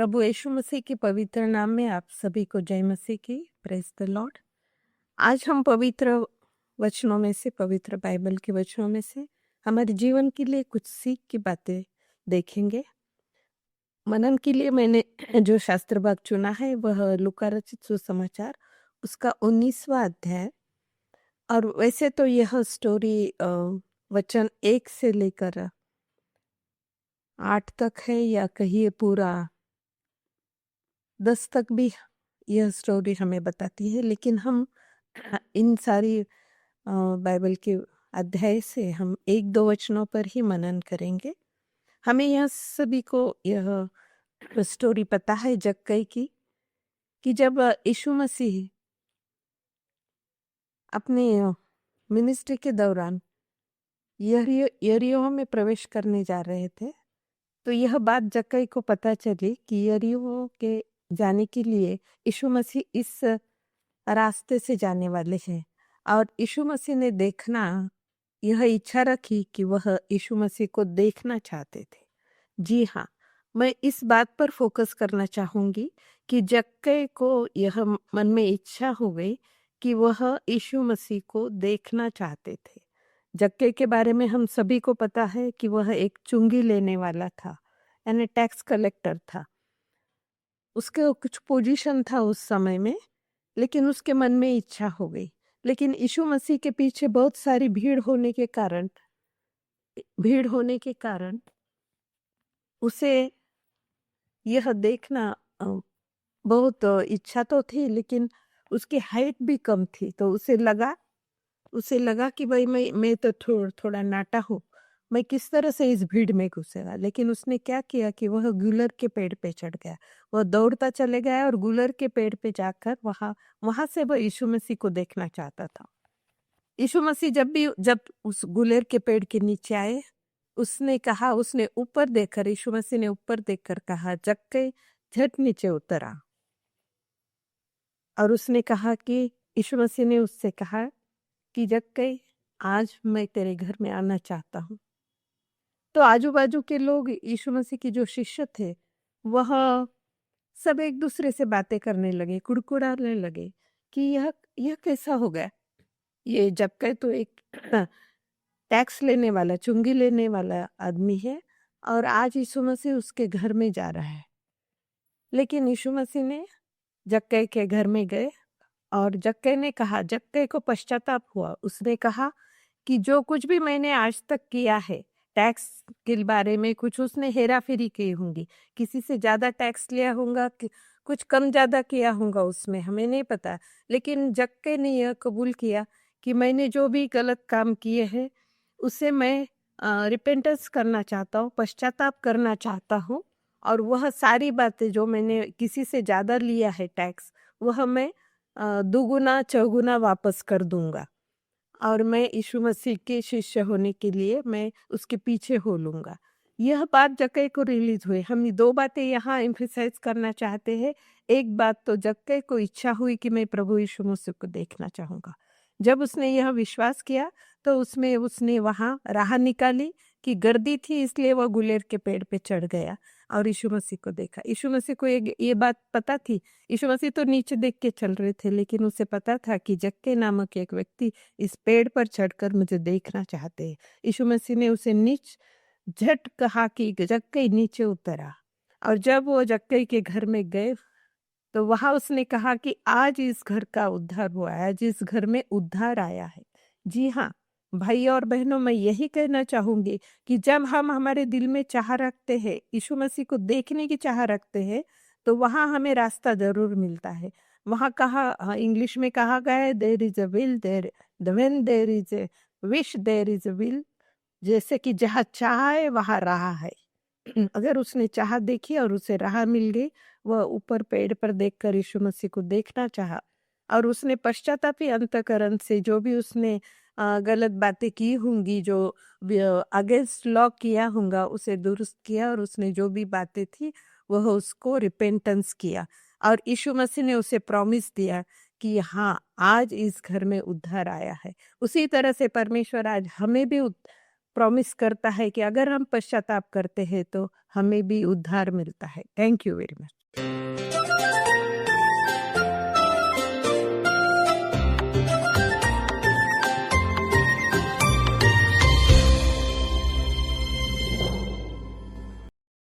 प्रभु यीशु मसीह के पवित्र नाम में आप सभी को जय मसीह की। Praise the Lord. आज हम पवित्र वचनों में से, पवित्र बाइबल के वचनों में से हमारे जीवन के लिए कुछ सीख की बातें देखेंगे। मनन के लिए मैंने जो शास्त्र भाग चुना है वह लूका रचित सुसमाचार उसका 19वां अध्याय। और वैसे तो यह स्टोरी वचन 1 से लेकर 8 तक है, या कहिए पूरा 10 तक भी यह स्टोरी हमें बताती है, लेकिन हम इन सारी बाइबल के अध्याय से हम 1-2 वचनों पर ही मनन करेंगे। हमें यह सभी को यह स्टोरी पता है जक्कई की, कि जब यीशु मसीह अपने मिनिस्ट्री के दौरान यरीहो में प्रवेश करने जा रहे थे, तो यह बात जक्कई को पता चली कि यरीहो के जाने के लिए यीशु मसीह इस रास्ते से जाने वाले हैं। और यीशु मसीह ने देखना, यह इच्छा रखी कि वह यीशु मसीह को देखना चाहते थे। जी हाँ, मैं इस बात पर फोकस करना चाहूँगी कि जक्कई को यह मन में इच्छा हो गई कि वह यीशु मसीह को देखना चाहते थे। जक्कई के बारे में हम सभी को पता है कि वह एक चुंगी लेने वाला था, यानी टैक्स कलेक्टर था। उसके कुछ पोजीशन था उस समय में, लेकिन उसके मन में इच्छा हो गई। लेकिन यीशु मसीह के पीछे बहुत सारी भीड़ होने के कारण उसे यह देखना बहुत इच्छा तो थी, लेकिन उसकी हाइट भी कम थी। तो उसे लगा कि भाई मैं तो थोड़ा नाटा हूँ, मैं किस तरह से इस भीड़ में घुसेगा। लेकिन उसने क्या किया कि वह गुलर के पेड़ पे चढ़ गया। वह दौड़ता चले गया और गुलर के पेड़ पे जाकर वहां से वह यीशु मसीह को देखना चाहता था। यीशु मसीह जब उस गुलर के पेड़ के नीचे आए, उसने ऊपर देखकर, यीशु मसीह ने ऊपर देखकर कहा, जक्कई झट नीचे उतर आ। और उसने कहा कि यीशु मसीह ने उससे कहा कि जक्कई, आज मैं तेरे घर में आना चाहता हूँ। तो आजू बाजू के लोग, यीशु मसीह के जो शिष्य थे, वह सब एक दूसरे से बातें करने लगे, कुड़कुड़ाने लगे कि यह कैसा हो गया। ये जक्कई तो एक टैक्स लेने वाला, चुंगी लेने वाला आदमी है, और आज यीशु मसीह उसके घर में जा रहा है। लेकिन यीशु मसीह ने जक्कई के घर में गए और जक्कई को पश्चाताप हुआ। उसने कहा कि जो कुछ भी मैंने आज तक किया है टैक्स के बारे में, कुछ उसने हेरा फेरी की होंगी, किसी से ज़्यादा टैक्स लिया होगा, कुछ कम ज़्यादा किया होगा, उसमें हमें नहीं पता। लेकिन जक्कई ने यह कबूल किया कि मैंने जो भी गलत काम किए हैं उसे मैं रिपेंटेंस करना चाहता हूँ, पश्चाताप करना चाहता हूँ। और वह सारी बातें जो मैंने किसी से ज़्यादा लिया है टैक्स, वह मैं दुगुना चौगुना वापस कर दूंगा। और मैं यीशु मसीह के शिष्य होने के लिए मैं उसके पीछे हो लूँगा। यह बात जक्कई को रिलीज हुई। हम 2 बातें यहाँ एम्फेसाइज करना चाहते हैं। एक बात तो जक्कई को इच्छा हुई कि मैं प्रभु यीशु मसीह को देखना चाहूँगा। जब उसने यह विश्वास किया तो उसने वहाँ राह निकाली कि गर्दी थी, इसलिए वह गुलेर के पेड़ पे चढ़ गया और यीशु मसीह को देखा। यीशु मसीह को ये बात पता थी। यीशु मसीह तो नीचे देख के चल रहे थे, लेकिन उसे पता था कि जक्कई नामक एक व्यक्ति इस पेड़ पर चढ़कर मुझे देखना चाहते हैं। यीशु मसीह ने उसे झट कहा कि जक्कई नीचे उतरा। और जब वो जक्कई के घर में गए तो वहां उसने कहा कि आज इस घर का उद्धार हुआ है, आज इस घर में उद्धार आया है। जी हाँ भाई और बहनों, मैं यही कहना चाहूंगी कि जब हम हमारे दिल में चाह रखते हैं, यीशु मसीह को देखने की चाह रखते हैं, तो वहाँ हमें रास्ता जरूर मिलता है। वहाँ इंग्लिश में कहा गया है, there is a will, when there is a wish there is a will. जैसे कि जहाँ चाह है वहाँ राह है। अगर उसने चाह देखी और उसे राह मिल गई, वह ऊपर पेड़ पर देखकर यीशु मसीह को देखना चाहा, और उसने पश्चातापी अंतकरण से जो भी उसने गलत बातें की होंगी, जो अगेंस्ट लॉ किया होगा, उसे दुरुस्त किया, और उसने जो भी बातें थी वह उसको रिपेंटेंस किया। और यीशु मसीह ने उसे प्रॉमिस दिया कि हाँ, आज इस घर में उद्धार आया है। उसी तरह से परमेश्वर आज हमें भी प्रॉमिस करता है कि अगर हम पश्चाताप करते हैं तो हमें भी उद्धार मिलता है। Thank you very much.